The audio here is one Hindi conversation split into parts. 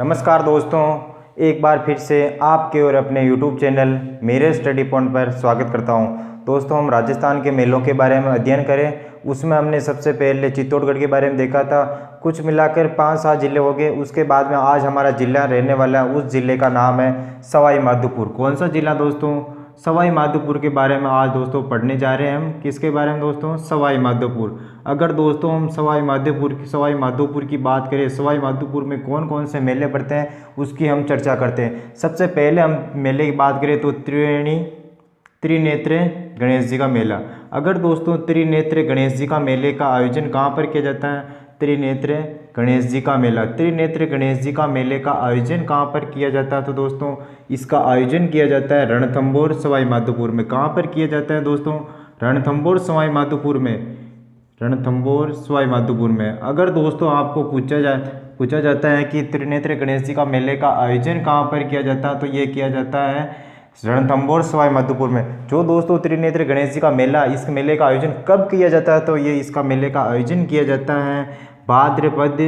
नमस्कार दोस्तों, एक बार फिर से आपके और अपने YouTube चैनल मेरे स्टडी पॉइंट पर स्वागत करता हूं। दोस्तों, हम राजस्थान के मेलों के बारे में अध्ययन करें। उसमें हमने सबसे पहले चित्तौड़गढ़ के बारे में देखा था। कुछ मिलाकर 5-7 जिले हो गए। उसके बाद में आज हमारा जिला रहने वाला है, उस जिले का नाम है सवाई माधोपुर। कौन सा जिला दोस्तों? सवाई माधोपुर के बारे में आज दोस्तों पढ़ने जा रहे हैं हम। किसके बारे में दोस्तों? सवाई माधोपुर। अगर दोस्तों हम सवाई माधोपुर की बात करें, सवाई माधोपुर में कौन कौन से मेले पड़ते हैं उसकी हम चर्चा करते हैं। सबसे पहले हम मेले की बात करें तो त्रिनेत्र गणेश जी का मेला। अगर दोस्तों त्रिनेत्र गणेश जी का मेले का आयोजन कहाँ पर किया जाता है? त्रिनेत्र गणेश जी का मेला। त्रिनेत्र गणेश जी का मेले का आयोजन कहाँ पर किया जाता है? तो दोस्तों इसका आयोजन किया जाता है रणथंभौर सवाई माधोपुर में। कहाँ पर किया जाता है दोस्तों? रणथंभौर सवाई माधोपुर में। रणथंभौर सवाई माधोपुर में। अगर दोस्तों आपको पूछा जाता है कि त्रिनेत्र गणेश जी का मेले का आयोजन कहाँ पर किया जाता है, तो ये किया जाता है रणथंभौर सवाई माधोपुर में। जो दोस्तों त्रिनेत्र गणेश जी का मेला, इस मेले का आयोजन कब किया जाता है? तो ये इसका मेले का आयोजन किया जाता है भाद्रपद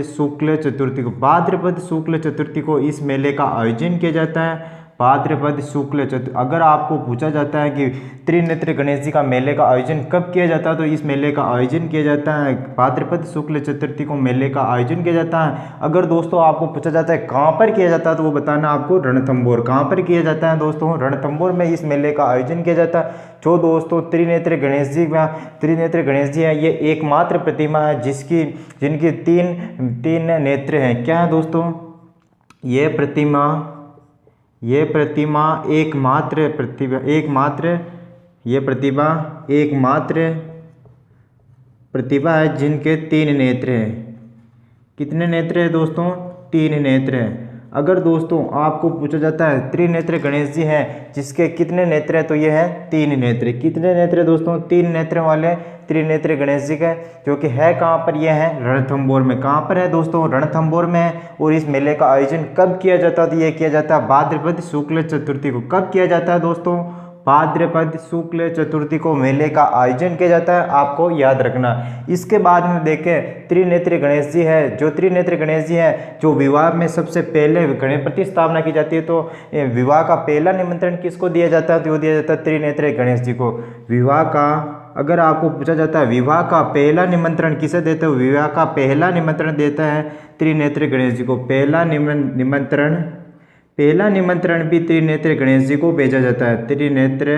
शुक्ल चतुर्थी को। भाद्रपद शुक्ल चतुर्थी को इस मेले का आयोजन किया जाता है। भाद्रपद शुक्ल चतुर्थी। अगर आपको पूछा जाता है कि त्रिनेत्र गणेश जी का मेले का आयोजन कब किया जाता है, तो इस मेले का आयोजन किया जाता है भाद्रपद शुक्ल चतुर्थी को मेले का आयोजन किया जाता है। अगर दोस्तों आपको पूछा जाता है कहाँ पर किया जाता है, तो वो बताना आपको रणथंभौर। कहाँ पर किया जाता है दोस्तों? रणथंभौर में इस मेले का आयोजन किया जाता है। जो दोस्तों त्रिनेत्र गणेश जी है, ये एकमात्र प्रतिमा है जिनकी तीन नेत्र हैं। क्या है दोस्तों? ये प्रतिभा है जिनके 3 नेत्र हैं। कितने नेत्र हैं दोस्तों? 3 नेत्र हैं। अगर दोस्तों आपको पूछा जाता है त्रिनेत्र गणेश जी हैं जिसके कितने नेत्र हैं, तो ये है 3 नेत्र। कितने नेत्र दोस्तों? 3 नेत्र वाले त्रिनेत्र गणेश जी का, जो कि है कहाँ पर? यह है रणथंभौर में। कहाँ पर है दोस्तों? रणथंभौर में है। और इस मेले का आयोजन कब किया जाता है? तो ये किया जाता है भाद्रपद शुक्ल चतुर्थी को। कब किया जाता है दोस्तों? भाद्रपद शुक्ल चतुर्थी को मेले का आयोजन किया जाता है, आपको याद रखना। इसके बाद में देखें त्रिनेत्र गणेश जी है। जो त्रिनेत्र गणेश जी है, जो विवाह में सबसे पहले गणपति स्थापना की जाती है, तो विवाह का पहला निमंत्रण किसको दिया जाता है? तो वो दिया जाता है त्रिनेत्र गणेश जी को। विवाह का, अगर आपको पूछा जाता है विवाह का पहला निमंत्रण किसे देते हो? विवाह का पहला निमंत्रण देता है त्रिनेत्र गणेश जी को। पहला निमंत्रण भी त्रिनेत्र गणेश जी को भेजा जाता है। त्रिनेत्र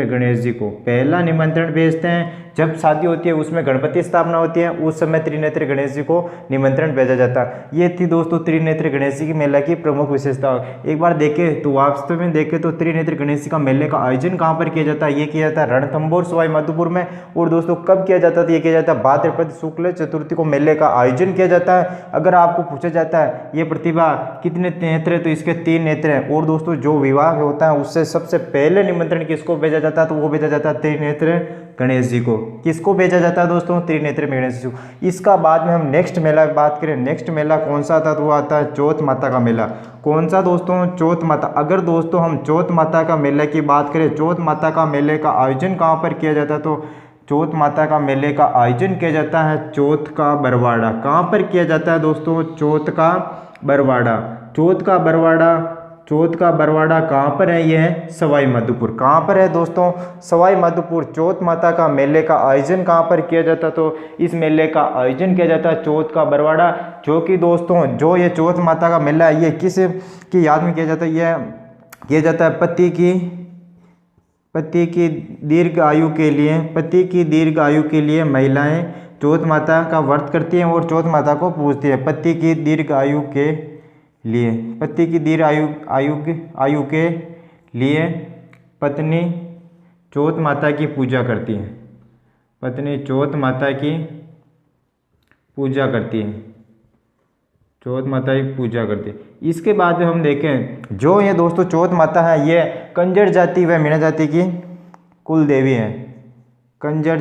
गणेश जी को पहला निमंत्रण भेजते हैं। जब शादी होती है, उसमें गणपति स्थापना होती है, उस समय त्रिनेत्र गणेश जी को निमंत्रण भेजा जाता है। ये थी दोस्तों त्रिनेत्र गणेश जी की मेला की प्रमुख विशेषता। एक बार देखें तो वास्तव में देखें तो त्रिनेत्र गणेश जी का मेले का आयोजन कहाँ पर किया जाता है? ये किया जाता है रणथंभौर सवाई माधोपुर में। और दोस्तों कब किया जाता है? ये किया जाता है भाद्रपद शुक्ल चतुर्थी को मेले का आयोजन किया जाता है। अगर आपको पूछा जाता है ये प्रतिभा कितने नेत्र है, तो इसके 3 नेत्र हैं। और दोस्तों जो विवाह होता है उससे सबसे पहले निमंत्रण किसको भेजा जाता है? तो वो भेजा जाता है त्रिनेत्र गणेश जी को। किसको भेजा जाता है दोस्तों? त्रिनेत्र गणेश जी को। इसका बाद में हम नेक्स्ट मेला की बात करें। नेक्स्ट मेला कौन सा आता है? तो वो आता है चौथ माता का मेला। कौन सा दोस्तों? चौथ माता। अगर दोस्तों हम चौथ माता का मेले की बात करें, चौथ माता का मेले का आयोजन कहाँ पर किया जाता है? तो चौथ माता का मेले का आयोजन किया जाता है चौथ का बरवाड़ा। कहाँ पर किया जाता है दोस्तों? चौथ का बरवाड़ा कहाँ पर है? यह है सवाई माधोपुर। कहाँ पर है दोस्तों? सवाई माधोपुर। चौथ माता का मेले का आयोजन कहाँ पर किया जाता? तो इस मेले का आयोजन किया जाता है चौथ का बरवाड़ा। जो कि दोस्तों जो ये चौथ माता का मेला है, ये किस की याद में किया जाता है? यह किया जाता है पति की दीर्घ आयु के लिए महिलाएं चौथ माता का व्रत करती हैं और चौथ माता को पूजती है। पति की दीर्घ आयु के लिए पत्नी चौथ माता की पूजा करती है। इसके बाद में हम देखें, जो ये दोस्तों चौथ माता है, ये कंजर जाति व मीणा जाति की कुल देवी है। कंजर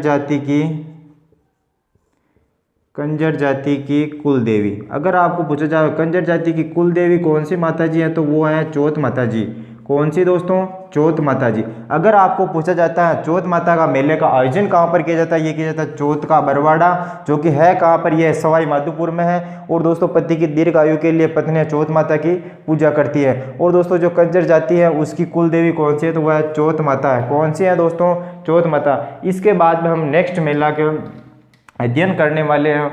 जाति की कुल देवी। अगर आपको पूछा जाए कंजर जाति की कुल देवी कौन सी माता जी है, तो वो है चौथ माता जी। कौन सी दोस्तों? चौथ माता जी। अगर आपको पूछा जाता है चौथ माता का मेले का आयोजन कहाँ पर किया जाता है, ये किया जाता है चौथ का बरवाड़ा, जो कि है कहाँ पर? ये सवाई माधोपुर में है। और दोस्तों पति की दीर्घ आयु के लिए पत्नियां चौथ माता की पूजा करती है। और दोस्तों जो कंजर जाति है उसकी कुल देवी कौन सी है? तो वह चौथ माता है। कौन सी है दोस्तों? चौथ माता। इसके बाद में हम नेक्स्ट मेला के अध्ययन करने वाले हैं।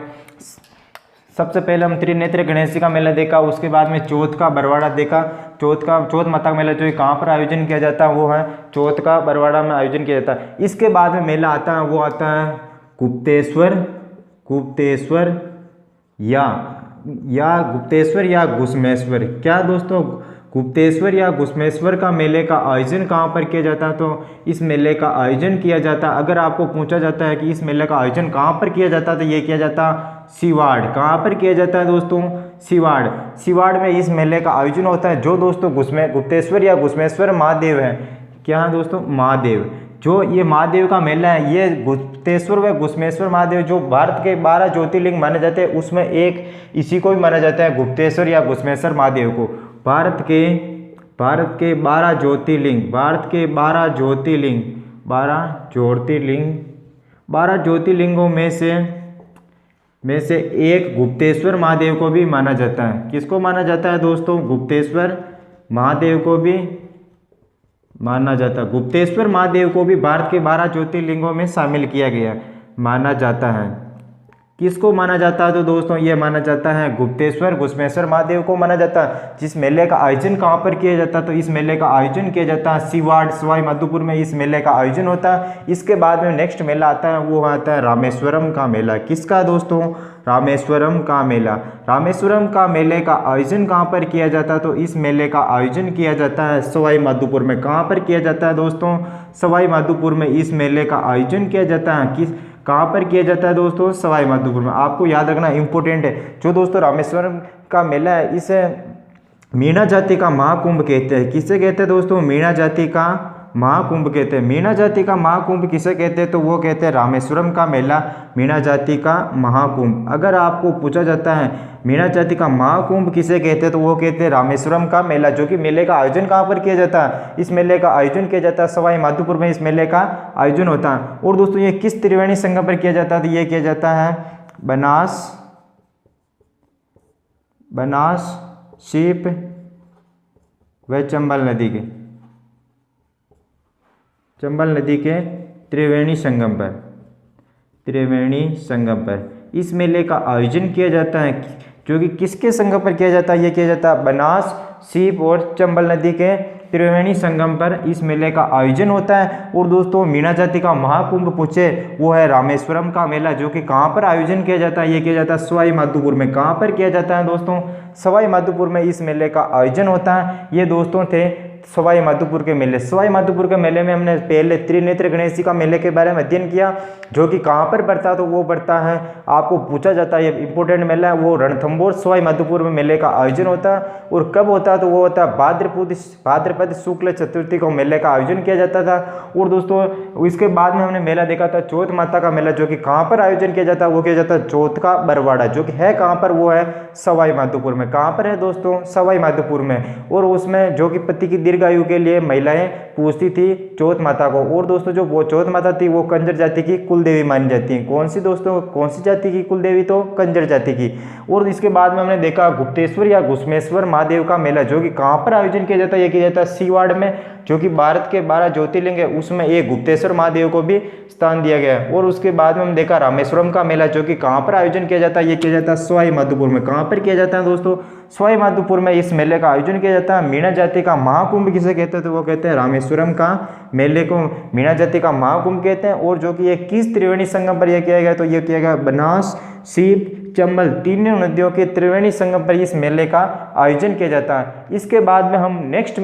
सबसे पहले हम त्रिनेत्र गणेश जी का मेला देखा, उसके बाद में चौथ का बरवाड़ा देखा। चौथ माता का मेला जो कहाँ पर आयोजन किया जाता है वो है चौथ का बरवाड़ा में आयोजन किया जाता है। इसके बाद में मेला आता है वो आता है गुप्तेश्वर या घुश्मेश्वर। क्या दोस्तों? गुप्तेश्वर या घुश्मेश्वर का मेले का आयोजन कहाँ पर किया जाता है? तो इस मेले का आयोजन किया जाता है। अगर आपको पूछा जाता है कि इस मेले का आयोजन कहाँ पर किया जाता है तो ये किया जाता है सिवाड़। कहाँ पर किया जाता है दोस्तों? सिवाड़ में इस मेले का आयोजन होता है। जो दोस्तों गुप्तेश्वर या घुश्मेश्वर महादेव है, क्या है दोस्तों? महादेव। जो ये महादेव का मेला है, ये गुप्तेश्वर व घुश्मेश्वर महादेव जो भारत के 12 ज्योतिर्लिंग माने जाते हैं उसमें एक इसी को भी माना जाता है गुप्तेश्वर या घुश्मेश्वर महादेव को। भारत के 12 ज्योतिर्लिंगों में से एक गुप्तेश्वर महादेव को भी माना जाता है। किसको माना जाता है दोस्तों? गुप्तेश्वर महादेव को भी माना जाता है। गुप्तेश्वर महादेव को भी भारत के 12 ज्योतिर्लिंगों में शामिल किया गया माना जाता है। किसको माना जाता है? तो दोस्तों ये माना जाता है गुप्तेश्वर घुश्मेश्वर महादेव को माना जाता है। जिस मेले का आयोजन कहाँ पर किया जाता है? तो इस मेले का आयोजन किया जाता है सिवाड़ सवाई माधोपुर में इस मेले का आयोजन होता है। इसके बाद में नेक्स्ट मेला आता है वो आता है रामेश्वरम का मेला। किसका दोस्तों? रामेश्वरम का मेला। रामेश्वरम का मेले का आयोजन कहाँ पर किया जाता है? तो इस मेले का आयोजन किया जाता है सवाई माधोपुर में। कहाँ पर किया जाता है दोस्तों? सवाई माधोपुर में इस मेले का आयोजन किया जाता है। कहाँ पर किया जाता है दोस्तों? सवाई माधोपुर में। आपको याद रखना इंपॉर्टेंट है। जो दोस्तों रामेश्वरम का मेला है इसे मीणा जाति का महाकुंभ कहते हैं। किसे कहते हैं दोस्तों? मीणा जाति का महाकुंभ कहते हैं। मीणा जाति का महाकुंभ किसे कहते हैं? तो वो कहते हैं रामेश्वरम का मेला मीणा जाति का महाकुंभ। अगर आपको पूछा जाता है मीणा जाति का महाकुंभ किसे कहते हैं तो वो कहते हैं रामेश्वरम का मेला। जो कि मेले का आयोजन कहाँ पर किया जाता है? इस मेले का आयोजन किया जाता है सवाई माधोपुर में। इस मेले का आयोजन होता है। और दोस्तों ये किस त्रिवेणी संगम पर किया जाता है? तो ये किया जाता है बनास शीप व चंबल नदी के त्रिवेणी संगम पर इस मेले का आयोजन किया जाता है। जो कि किसके संगम पर किया जाता है? ये किया जाता है बनास शीप और चंबल नदी के त्रिवेणी संगम पर इस मेले का आयोजन होता है। और दोस्तों मीणा जाति का महाकुंभ पूछे वो है रामेश्वरम का मेला। जो कि कहाँ पर आयोजन किया जाता है? ये किया जाता है सवाई माधोपुर में। कहाँ पर किया जाता है दोस्तों? सवाई माधोपुर में इस मेले का आयोजन होता है। ये दोस्तों थे सवाई माधोपुर के मेले। सवाई माधोपुर के मेले में हमने पहले त्रिनेत्र गणेश जी का मेले के बारे में अध्ययन किया, जो कि कहाँ पर पड़ता है? तो वो पड़ता है, आपको पूछा जाता है ये इंपॉर्टेंट मेला है, वो रणथंभौर सवाई माधोपुर में मेले का आयोजन होता है। और कब होता है? तो वो होता है भाद्रपद शुक्ल चतुर्थी को मेले का आयोजन किया जाता था। और दोस्तों इसके बाद में हमने मेला देखा था चौथ माता का मेला, जो कि कहाँ पर आयोजन किया जाता है? वो किया जाता है चौथ का बरवाड़ा, जो कि है कहाँ पर? वो है सवाई माधोपुर में। कहाँ पर है दोस्तों? सवाई माधोपुर में। और उसमें जो कि पति की दीर्घ आयु के लिए महिलाएं पूजती थी चौथ माता को। और दोस्तों जो वो चौथ माता थी वो कंजर जाति की कुल देवी मानी जाती है। कौन सी दोस्तों? कौन सी जाति की कुल देवी? तो कंजर जाति की। और इसके बाद में हमने देखा गुप्तेश्वर या घुश्मेश्वर महादेव का मेला, जो कि कहाँ पर आयोजन किया जाता है? ये किया जाता है सिवाड़ में, जो कि भारत के 12 ज्योतिर्लिंग है उसमें एक गुप्तेश्वर महादेव को भी स्थान दिया गया है। और उसके बाद में हम देखा रामेश्वरम का मेला, जो कि कहाँ पर आयोजन किया जाता है? ये किया जाता है सवाई माधोपुर में। कहाँ पर किया जाता है दोस्तों? सवाई माधोपुर में इस मेले का आयोजन किया जाता है। मीणा जाति का महाकुंभ किसे कहते हैं? तो वो कहते हैं रामेश्वरम का मेले को मीणा जाति का महाकुंभ कहते हैं। और जो कि ये किस त्रिवेणी संगम पर यह किया गया? तो ये किया गया बनास शीप चंबल तीनों नदियों के त्रिवेणी संगम पर इस मेले का आयोजन किया जाता है। इसके बाद में हम नेक्स्ट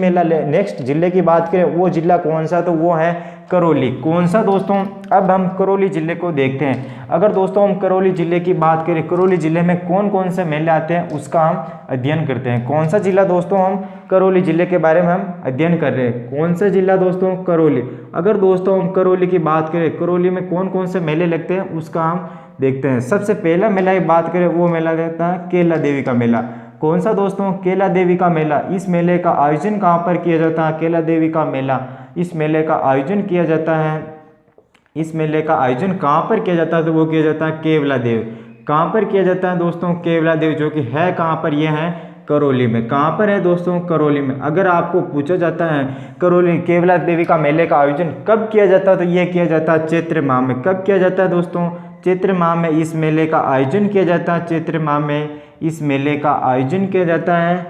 जिले की बात करें, वो जिला कौन सा? तो वो है करौली। कौन सा दोस्तों? अब हम करौली जिले को देखते हैं। अगर दोस्तों हम करौली जिले की बात करें, करौली जिले में कौन कौन से मेले आते हैं उसका हम अध्ययन करते हैं। कौन सा जिला दोस्तों? हम करौली जिले के बारे में हम अध्ययन कर रहे हैं। कौन सा जिला दोस्तों? करौली। अगर दोस्तों हम करौली की बात करें, करौली में कौन कौन से मेले लगते हैं उसका हम देखते हैं। सबसे पहला मेला की बात करें वो मेला रहता है केला देवी का मेला। कौन सा दोस्तों? केला देवी का मेला। इस मेले का आयोजन कहाँ पर किया जाता है? केला देवी का मेला, इस मेले का आयोजन किया जाता है। इस मेले का आयोजन कहाँ पर किया जाता है? तो वो किया जाता है केवला देव। कहाँ पर किया जाता है दोस्तों? केवला देव, जो कि है कहाँ पर? ये है करौली में। कहाँ पर है दोस्तों? करौली में। अगर आपको पूछा जाता है करौली केवला देवी का मेले का आयोजन कब किया जाता है, तो ये किया जाता है चैत्र माह में। कब किया जाता है दोस्तों? चैत्र माह में इस मेले का आयोजन किया जाता है। चैत्र माह में इस मेले का आयोजन किया जाता है।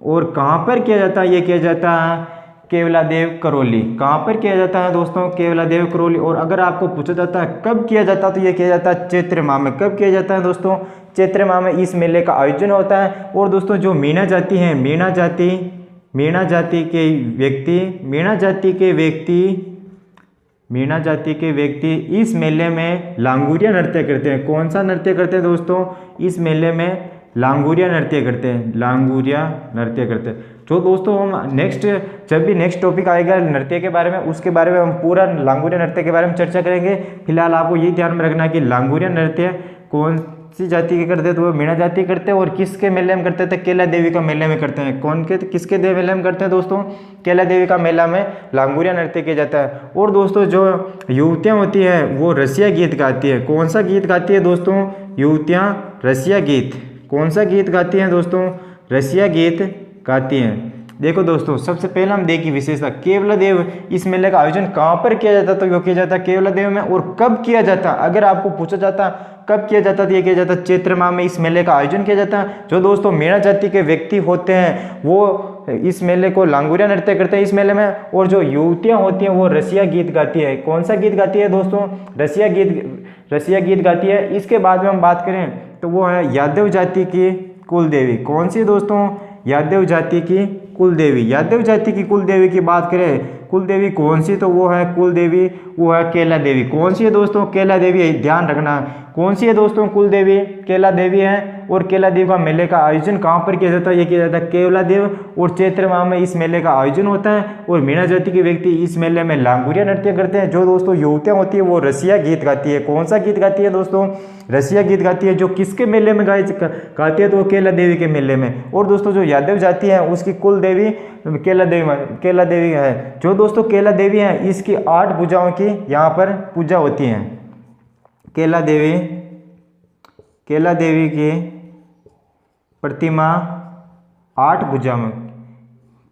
और कहाँ पर किया जाता है? ये किया जाता है केवला देव करौली। कहाँ पर किया जाता है दोस्तों? केवला देव करौली। और अगर आपको पूछा जाता है कब किया जाता है, तो ये किया जाता है चैत्र माह में। कब किया जाता है दोस्तों? चैत्र माह में इस मेले का आयोजन होता है। और दोस्तों जो मीणा जाति है, मीणा जाति के व्यक्ति इस मेले में लांगुरिया नृत्य करते हैं। कौन सा नृत्य करते हैं दोस्तों? इस मेले में लांगुरिया नृत्य करते हैं। लांगुरिया नृत्य करते हैं। जो दोस्तों हम जब भी नेक्स्ट टॉपिक आएगा नृत्य के बारे में, उसके बारे में हम पूरा लांगुरिया नृत्य के बारे में चर्चा करेंगे। फिलहाल आपको ये ध्यान में रखना है कि लांगुरिया नृत्य कौन सी जाति के करते हैं, तो वो मीणा जाति करते हैं। और किसके मेले में करते थे? केला देवी का मेले में करते हैं। किसके मेले में करते हैं दोस्तों? केला देवी का मेला में लांगुरिया नृत्य किया जाता है। और दोस्तों जो युवतियाँ होती हैं वो रसिया गीत गाती है। कौन सा गीत गाती है दोस्तों? युवतियाँ रसिया गीत। कौन सा गीत गाती हैं दोस्तों? रसिया गीत गाती हैं। देखो दोस्तों, सबसे पहले हम देखिए विशेषता। केवला देव इस मेले का आयोजन कहाँ पर किया जाता? तो ये किया जाता है केवला देव में। और कब किया जाता? अगर आपको पूछा जाता कब किया जाता, तो ये किया जाता चैत्र माह में इस मेले का आयोजन किया जाता है। जो दोस्तों मीणा जाति के व्यक्ति होते हैं वो इस मेले को लांगुरिया नृत्य करते हैं इस मेले में। और जो युवतियाँ होती हैं वो रसिया गीत गाती है। कौन सा गीत गाती है दोस्तों? रसिया गीत गाती है। इसके बाद में हम बात करें तो वो है यादव जाति की कुलदेवी। कौन सी दोस्तों? यादव जाति की कुलदेवी। यादव जाति की कुलदेवी की बात करें, कुलदेवी कौन सी? तो वो है कुलदेवी, वो है केला देवी। कौन सी है दोस्तों? केला देवी है। ध्यान रखना कौन सी है दोस्तों? कुलदेवी केला देवी है। और केला देवी का मेले का आयोजन कहाँ पर किया जाता है? ये किया जाता है केवला देव। और चैत्र माह में इस मेले का आयोजन होता है। और मीणा जाति के व्यक्ति इस मेले में लांगुरिया नृत्य करते हैं। जो दोस्तों युवतियाँ होती है वो रसिया गीत गाती है। कौन सा गीत गाती है दोस्तों? रसिया गीत गाती है। जो किसके मेले में गाती है? तो केला देवी के मेले में। और दोस्तों जो यादव जाति है उसकी कुल देवी केला देवी है। जो दोस्तों केला देवी है इसकी 8 भुजाओं की यहाँ पर पूजा होती है। केला देवी की प्रतिमा 8 भुजा में।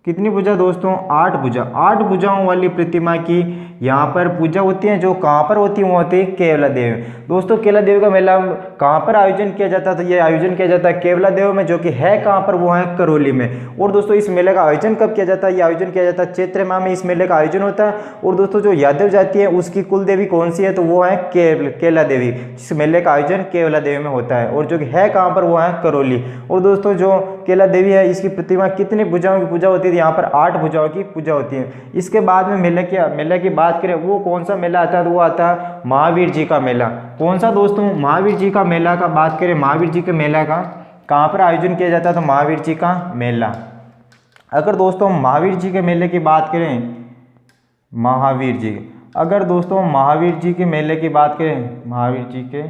कितनी भुजा दोस्तों? 8 भुजा। 8 भुजाओं वाली प्रतिमा की यहाँ पर पूजा होती है। जो कहाँ पर होती है? वो होती है केवला देव। दोस्तों केवला देव का मेला कहाँ पर आयोजन किया जाता है? तो ये आयोजन किया जाता है केवला देव में, जो कि है कहाँ पर? वो है करौली में। और दोस्तों इस मेले का आयोजन कब किया जाता है? ये आयोजन किया जाता है चैत्र माह में इस मेले का आयोजन होता है। और दोस्तों जो यादव जाति है उसकी कुल देवी कौन सी है? तो वो है केला देवी। इस मेले का आयोजन केवला देवी में होता है। और जो कि है कहाँ पर? वो है करौली। और दोस्तों जो केला देवी है इसकी प्रतिमा कितनी भुजाओं की पूजा होती है? यहाँ पर 8 भुजाओं की पूजा होती है। इसके बाद में मेले की बात करें, वो कौन सा मेला आता है? तो वो आता है महावीर जी का मेला। कौन सा दोस्तों? महावीर जी का मेला का बात करें, महावीर जी के मेला का कहाँ पर आयोजन किया जाता है? तो महावीर जी का मेला। अगर दोस्तों महावीर जी के मेले की बात करें, अगर दोस्तों महावीर जी के मेले की बात करें, महावीर जी के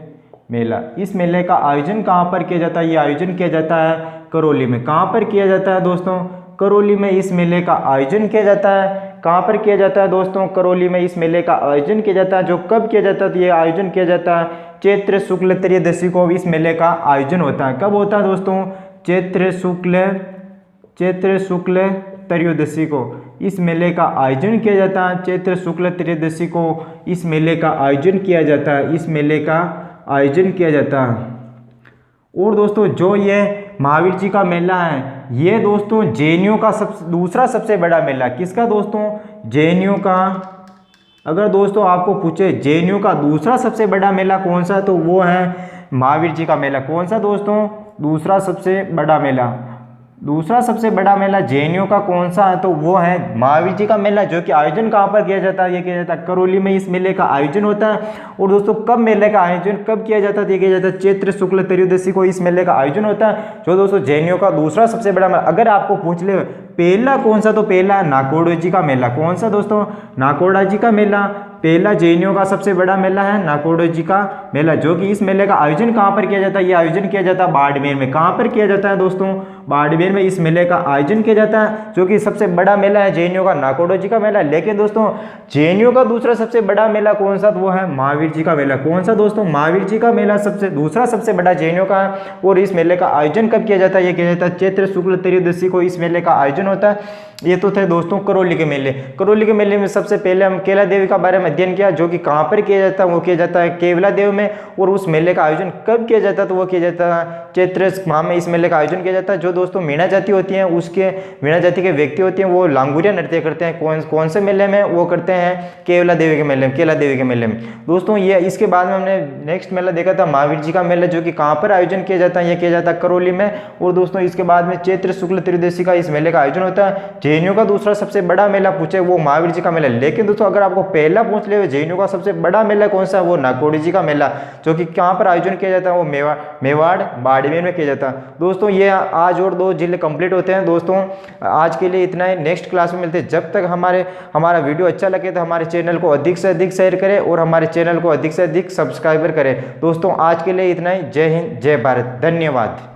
मेला, इस मेले का आयोजन कहाँ पर किया जाता है? ये आयोजन किया जाता है करौली में। कहाँ पर किया जाता है दोस्तों? करौली में इस मेले का आयोजन किया जाता है। कहाँ पर किया जाता है दोस्तों? करौली में इस मेले का आयोजन किया जाता है। जो कब किया जाता है? तो ये आयोजन किया जाता है चैत्र शुक्ल त्रयोदशी को इस मेले का आयोजन होता है। कब होता है दोस्तों? चैत्र शुक्ल त्रयोदशी को इस मेले का आयोजन किया जाता है। चैत्र शुक्ल त्रयोदशी को इस मेले का आयोजन किया जाता है। इस मेले का आयोजन किया जाता है। और दोस्तों जो ये महावीर जी का मेला है ये दोस्तों जैनियों का दूसरा सबसे बड़ा मेला। किसका दोस्तों? जैनियों का। अगर दोस्तों आपको पूछे जैनियों का दूसरा सबसे बड़ा मेला कौन सा, तो वो है महावीर जी का मेला। कौन सा दोस्तों? दूसरा सबसे बड़ा मेला जैनियों का कौन सा है? तो वो है महावीर जी का मेला। जो कि आयोजन कहाँ पर किया जाता है? ये किया जाता है करौली में इस मेले का आयोजन होता है। और दोस्तों कब मेले का आयोजन कब किया जाता है? ये किया जाता है चैत्र शुक्ल त्रयोदशी को इस मेले का आयोजन होता है। जो दोस्तों जैनियों का दूसरा सबसे बड़ा मेला। अगर आपको पूछ ले पहला कौन सा, तो पहला नाकोड़ा जी का मेला। कौन सा दोस्तों? नाकोड़ा जी का मेला पहला जेएनयू का सबसे बड़ा मेला है नाकोडोजी का मेला, जो कि इस मेले का आयोजन कहाँ पर किया जाता है? ये आयोजन किया जाता है बाड़मेर में। कहाँ पर किया जाता है दोस्तों? बाड़मेर में इस मेले का आयोजन किया जाता है, जो कि सबसे बड़ा मेला है जेएनयू का नाकोडोजी का मेला। लेकिन दोस्तों जेएनयू का दूसरा सबसे बड़ा मेला कौन सा? वो है महावीर जी का मेला। कौन सा दोस्तों? महावीर जी का मेला दूसरा सबसे बड़ा जेएनयू का है। और इस मेले का आयोजन कब किया जाता है? ये किया जाता है चैत्र शुक्ल त्रयोदशी को इस मेले का आयोजन होता है। ये तो थे दोस्तों करौली के मेले। करौली के मेले में सबसे पहले हम केला देवी का बारे में अध्ययन किया, जो कि कहाँ पर किया जाता है? वो किया जाता है केवला देव में। और उस मेले का आयोजन कब किया जाता है? तो वो किया जाता है चैत्र माह में इस मेले का आयोजन किया जाता है। जो दोस्तों मीणा जाति होती है, उसके मीणा जाति के व्यक्ति होते हैं, वो लांगुरिया नृत्य करते हैं। कौन से मेले में? वो करते हैं केवला देवी के मेले में, केला देवी के मेले में। दोस्तों ये इसके बाद में हमने नेक्स्ट मेला देखा था महावीर जी का मेला, जो कि कहाँ पर आयोजन किया जाता है? ये किया जाता है करौली में। और दोस्तों इसके बाद में चैत्र शुक्ल त्रयोदशी का इस मेले का आयोजन होता है। जेएनयू का दूसरा सबसे बड़ा मेला पूछे वो महावीर जी का मेला। लेकिन दोस्तों अगर आपको पहला पूछ ले जेएनयू का सबसे बड़ा मेला कौन सा? वो नाकोडोजी जी का मेला, जो कि कहाँ पर आयोजन किया जाता है? वो मेवाड़ बाड़मेर में किया जाता है। दोस्तों ये आज और 2 जिले कंप्लीट होते हैं। दोस्तों आज के लिए इतना ही, नेक्स्ट क्लास में मिलते हैं। जब तक हमारा वीडियो अच्छा लगे तो हमारे चैनल को अधिक से अधिक शेयर करें और हमारे चैनल को अधिक से अधिक सब्सक्राइबर करें। दोस्तों आज के लिए इतना ही। जय हिंद, जय भारत, धन्यवाद।